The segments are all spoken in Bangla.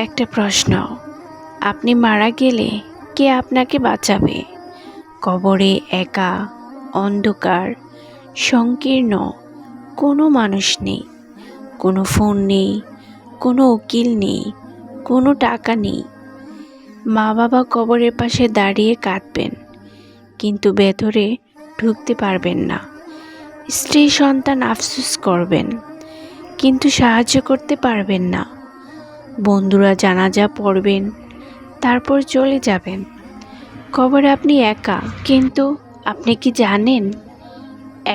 একটা প্রশ্ন, আপনি মারা গেলে কে আপনাকে বাঁচাবে? কবরে একা, অন্ধকার, সংকীর্ণ, কোনো মানুষ নেই, কোনো ফোন নেই, কোনো উকিল নেই, কোনো টাকা নেই। মা বাবা কবরের পাশে দাঁড়িয়ে কাঁদবেন, কিন্তু ভেতরে ঢুকতে পারবেন না। স্ত্রী সন্তান আফসোস করবেন, কিন্তু সাহায্য করতে পারবেন না। বন্ধুরা জানাজা পড়বেন, তারপর চলে যাবেন। কবরে আপনি একা, কিন্তু আপনি কি জানেন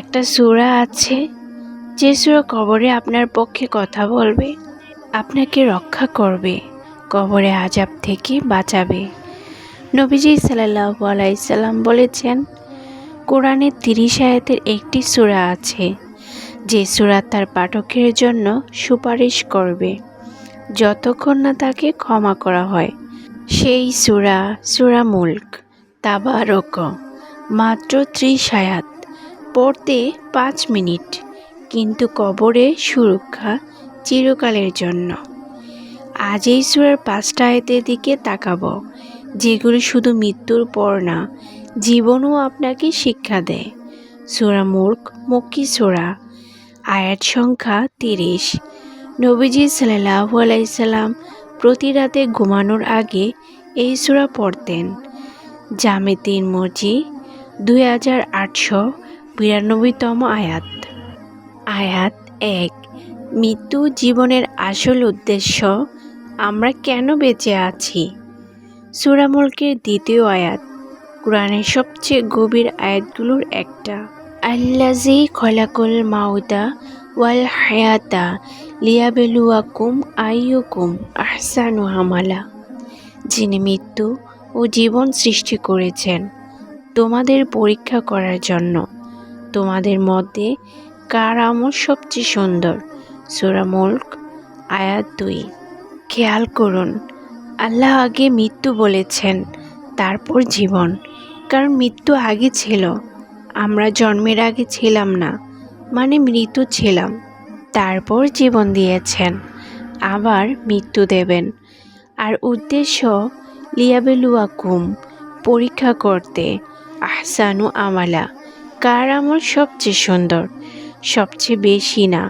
একটা সূরা আছে যে সূরা কবরে আপনার পক্ষে কথা বলবে, আপনাকে রক্ষা করবে, কবরে আযাব থেকে বাঁচাবে। নবীজি সাল্লাল্লাহু আলাইহি সাল্লাম বলেছেন, কোরআনের 30 আয়াতের একটি সূরা আছে যে সূরা তার পাঠকের জন্য সুপারিশ করবে যতক্ষণ না তাকে ক্ষমা করা হয়। সেই সূরা মুলক। তাবারক। মাত্র 30 আয়াত, পড়তে 5 মিনিট, কিন্তু কবরে সুরক্ষা চিরকালের জন্য। আজ এই সূরার 5টা আয়াতের দিকে তাকাবো, যেগুলো শুধু মৃত্যুর পর না, জীবনও আপনাকে শিক্ষা দেয়। সূরা মুলক মক্কি সূরা, আয়াত সংখ্যা 30। নবীজি সাল্লাল্লাহু আলাইহি সাল্লাম প্রতি রাতে ঘুমানোর আগে এই সূরা পড়তেন। জামে তিরমিজি 2892তম আয়াত। আয়াত 1। মৃত্যু জীবনের আসল উদ্দেশ্য, আমরা কেন বেঁচে আছি? সূরা মুলকের 2য় আয়াত, কোরআনের সবচেয়ে গভীর আয়াতগুলোর একটা। আল্লাযী খলাকাল মাউতা ওয়াল হায়াতা লিয়াবলুয়াকুম আইয়ুকুম আহসানু আমালা। যিনি মৃত্যু ও জীবন সৃষ্টি করেছেন তোমাদের পরীক্ষা করার জন্য, তোমাদের মধ্যে কার আমল সবচেয়ে সুন্দর। সূরা মুলক আয়াত 2। খেয়াল করুন, আল্লাহ আগে মৃত্যু বলেছেন, তারপর জীবন, কারণ মৃত্যু আগে ছিল। আমরা জন্মের আগে ছিলাম না, মানে মৃত ছিলাম। তারপর জীবন দিয়েছেন, আবার মৃত্যু দেবেন। আর উদ্দেশ্য লিয়াবলুয়াকুম, পরীক্ষা করতে, আহসানু আমালা, কার আমল সবচেয়ে সুন্দর। সবচেয়ে বেশি না,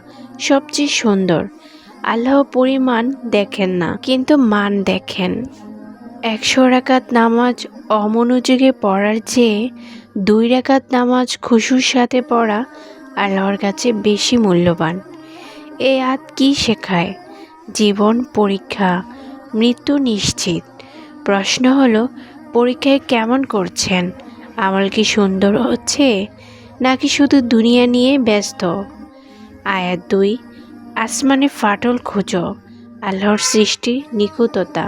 সবচেয়ে সুন্দর। আল্লাহ পরিমাণ দেখেন না, কিন্তু মান দেখেন। 100 রাকাত নামাজ অমনোযোগে পড়ার চেয়ে 2 রাকাত নামাজ খুশুর সাথে পড়া আল্লাহর কাছে বেশি মূল্যবান। এই আয়াত কি শেখায়? জীবন পরীক্ষা, মৃত্যু নিশ্চিত। প্রশ্ন হলো, পরীক্ষায় কেমন করছেন? আমল কি সুন্দর হচ্ছে, নাকি শুধু দুনিয়া নিয়ে ব্যস্ত? আয়াত 2। আসমানে ফাটল খুঁজো, আল্লাহর সৃষ্টি নিখুঁততা।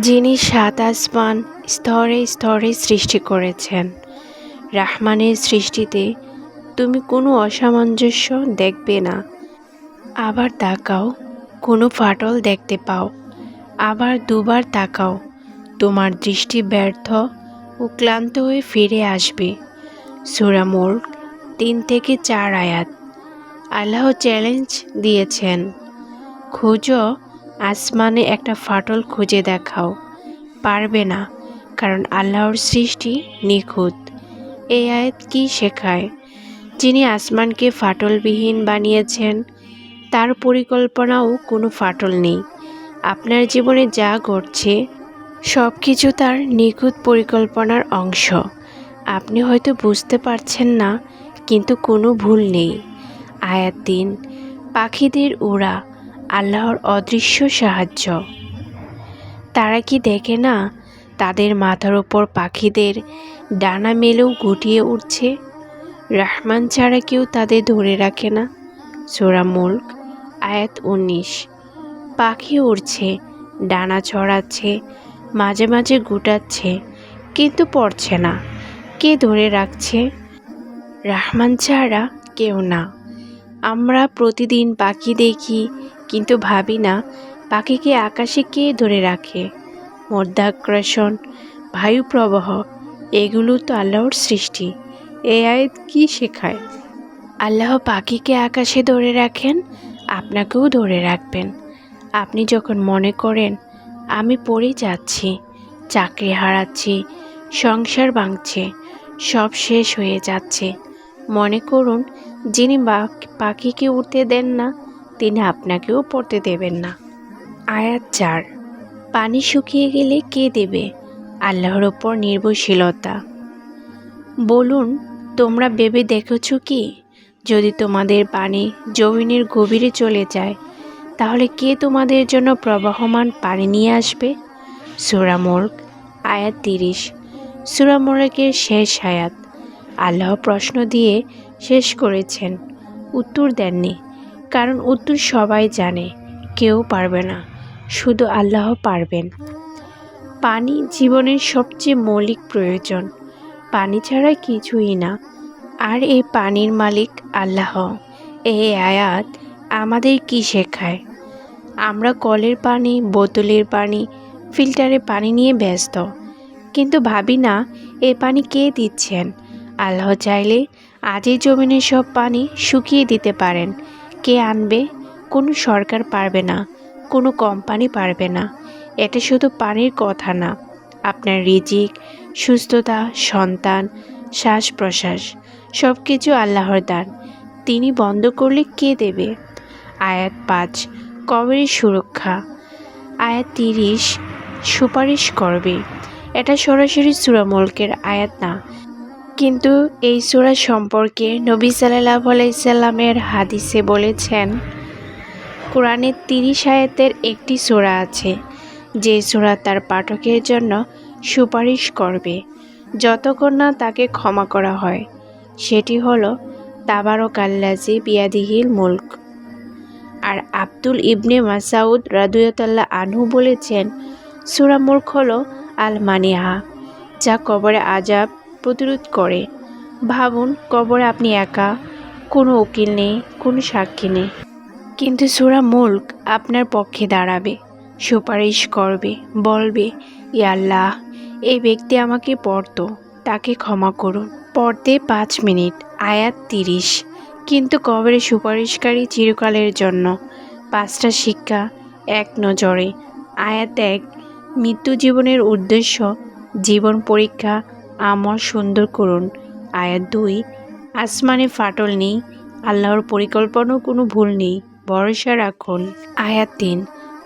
যিনি 7 আসমান স্তরে স্তরে সৃষ্টি করেছেন, রহমানের সৃষ্টিতে তুমি কোনো অসামঞ্জস্য দেখবে না। আবার তাকাও, কোনো ফাটল দেখতে পাও, আবার দুবার তাকাও, তোমার দৃষ্টি ব্যর্থ ও ক্লান্ত হয়ে ফিরে আসবে। সূরা মুলক 3 থেকে 4 আয়াত। আল্লাহ চ্যালেঞ্জ দিয়েছেন, খোঁজো, আসমানে একটা ফাটল খুঁজে দেখাও। পারবে না, কারণ আল্লাহর সৃষ্টি নিখুঁত। এই আয়াত কি শেখায়? যিনি আসমানকে ফাটলবিহীন বানিয়েছেন, তার পরিকল্পনাও কোনো ফাটল নেই। আপনার জীবনে যা ঘটছে সব কিছু তার নিখুঁত পরিকল্পনার অংশ। আপনি হয়তো বুঝতে পারছেন না, কিন্তু কোনো ভুল নেই। আয়াত 3। পাখিদের উড়া, আল্লাহর অদৃশ্য সাহায্য। তারা কি দেখে না তাদের মাথার ওপর পাখিদের ডানা মেলেও গুটিয়ে উঠছে? রহমান ছাড়া কেউ তাদের ধরে রাখে না। সূরা মুলক আয়াত 19। পাখি উড়ছে, ডানা ছড়াচ্ছে, মাঝে মাঝে গুটাচ্ছে, কিন্তু পড়ছে না। কে ধরে রাখছে? রহমান ছাড়া কেউ না। আমরা প্রতিদিন পাখি দেখি, কিন্তু ভাবি না পাখিকে আকাশে কে ধরে রাখে। মধ্যাকর্ষণ, বায়ুপ্রবাহ, এগুলো তো আল্লাহর সৃষ্টি। এই আয়াত কি শেখায়? আল্লাহ পাখিকে আকাশে ধরে রাখেন, আপনাকেও ধরে রাখবেন। আপনি যখন মনে করেন আমি পড়ে যাচ্ছি, চাকরি হারাচ্ছি, সংসার ভাঙছে, সব শেষ হয়ে যাচ্ছে। মনে করুন, যিনি পাখিকে উড়তে দেন না, তিনি আপনাকেও পড়তে দেবেন না। আয়াত 4। পানি শুকিয়ে গেলে কে দেবে? আল্লাহর ওপর নির্ভরশীলতা। বলুন, তোমরা ভেবে দেখেছ কি, যদি তোমাদের পানি জমিনের গভীরে চলে যায়, তাহলে কে তোমাদের জন্য প্রবাহমান পানি নিয়ে আসবে? সূরা মুলক আয়াত 30। সূরা মুলকের শেষ আয়াত। আল্লাহ প্রশ্ন দিয়ে শেষ করেছেন, উত্তর দেননি, কারণ উত্তর সবাই জানে, কেউ পারবে না, শুধু আল্লাহ পারবেন। পানি জীবনের সবচেয়ে মৌলিক প্রয়োজন, পানি ছাড়া কিছুই না। আর এই পানির মালিক আল্লাহ। এই আয়াত আমাদের কি শেখায়? আমরা কলের পানি, বোতলের পানি, ফিল্টারে পানি নিয়ে ব্যস্ত, কিন্তু ভাবি না এই পানি কে দিচ্ছেন। আল্লাহ চাইলে আজই জমিনের সব পানি শুকিয়ে দিতে পারেন। কে আনবে? কোনো সরকার পারবে না, কোনো কোম্পানি পারবে না। এটা শুধু পানির কথা না, আপনার রিজিক, সুস্থতা, সন্তান, শ্বাস প্রশ্বাস, সব কিছু আল্লাহর দান। তিনি বন্ধ করলে কে দেবে? আয়াত 5। কবরের সুরক্ষা। আয়াত 30। সুপারিশ করবে। এটা সরাসরি সূরা মুলকের আয়াত না, কিন্তু এই সূরা সম্পর্কে নবী সাল্লাল্লাহু আলাইহি সাল্লামের হাদিসে বলেছেন, কোরআনের 30 আয়াতের একটি সূরা আছে, যে সূরা তার পাঠকের জন্য সুপারিশ করবে যতক্ষণ না তাকে ক্ষমা করা হয়। সেটি হলো তাবারাকাল্লাযী বিয়াদিহিল মুলক। আর আব্দুল ইবনে মাসউদ রাদিয়াল্লাহু আনহু বলেছেন, সূরা মুলক হলো আল মানিহা, যা কবরে আযাব প্রতিরোধ করে। ভাবুন, কবরে আপনি একা, কোনো উকিল নেই, কোনো সাক্ষী নেই, কিন্তু সূরা মুলক আপনার পক্ষে দাঁড়াবে, সুপারিশ করবে, বলবে, ইয়া আল্লাহ, এই ব্যক্তি আমাকে পড়তো, তাকে ক্ষমা করুন। পড়তে 5 মিনিট। আয়াত 30। কিন্তু কবরে সুপারিশকারী চিরকালের জন্য। 5টা শিক্ষা এক নজরে। আয়াত 1। মৃত্যু জীবনের উদ্দেশ্য, জীবন পরীক্ষা, আমল সুন্দর করুন। আয়াত 2। আসমানে ফাটল নেই, আল্লাহর পরিকল্পনাও কোনো ভুল নেই, ভরসা রাখুন। আয়াত 3।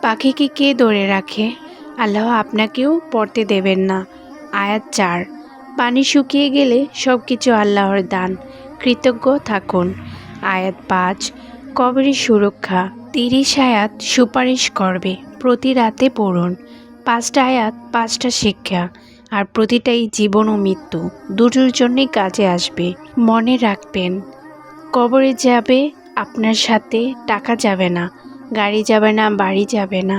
পাখিকে কে ধরে রাখে? আল্লাহ আপনাকেও পড়তে দেবেন না। আয়াত 4। পানি শুকিয়ে গেলে সব কিছু আল্লাহর দান, কৃতজ্ঞ থাকুন। আয়াত 5। কবরের সুরক্ষা। 30 আয়াত সুপারিশ করবে, প্রতি রাতে পড়ুন। 5টা আয়াত, 5টা শিক্ষা, আর প্রতিটাই জীবন ও মৃত্যু দুটোর জন্যই কাজে আসবে। মনে রাখবেন, কবরে যাবে আপনার সাথে টাকা যাবে না, গাড়ি যাবে না, বাড়ি যাবে না,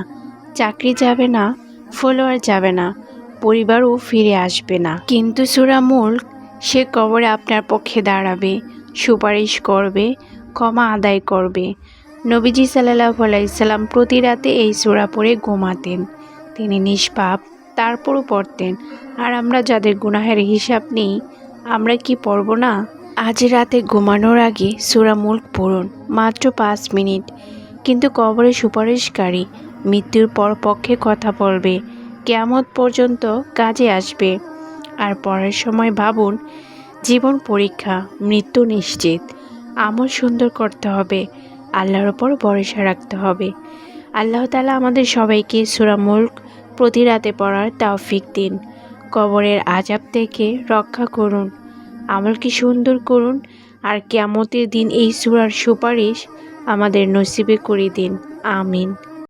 চাকরি যাবে না, ফলোয়ার যাবে না, পরিবারও ফিরে আসবে না, কিন্তু সূরা মুলক, সে কবরে আপনার পক্ষে দাঁড়াবে, সুপারিশ করবে, ক্ষমা আদায় করবে। নবীজি সাল্লাল্লাহু আলাইহি সাল্লাম প্রতি রাতে এই সূরা পড়ে ঘুমাতেন। তিনি নিষ্পাপ, তারপরও পড়তেন। আর আমরা যাদের গুনাহের হিসাব নেই, আমরা কি পড়ব না? আজ রাতে ঘুমানোর আগে সূরা মুলক পড়ুন, মাত্র 5 মিনিট। কিন্তু কবরে সুপারিশকারী মৃত্যুর পর পক্ষে কথা বলবে, কিয়ামত পর্যন্ত কাজে আসবে। আর পড়ার সময় ভাবুন, জীবন পরীক্ষা, মৃত্যু নিশ্চিত, আমল সুন্দর করতে হবে, আল্লাহর ওপর ভরসা রাখতে হবে। আল্লাহ তাআলা আমাদের সবাইকে সূরা মুলক প্রতি রাতে পড়ার তৌফিক দিন। কবরের আযাব থেকে রক্ষা করুন, আমলকে সুন্দর করুন, আর কিয়ামতের দিন এই সূরার সুপারিশ আমাদের নসিবে করে দিন। আমিন।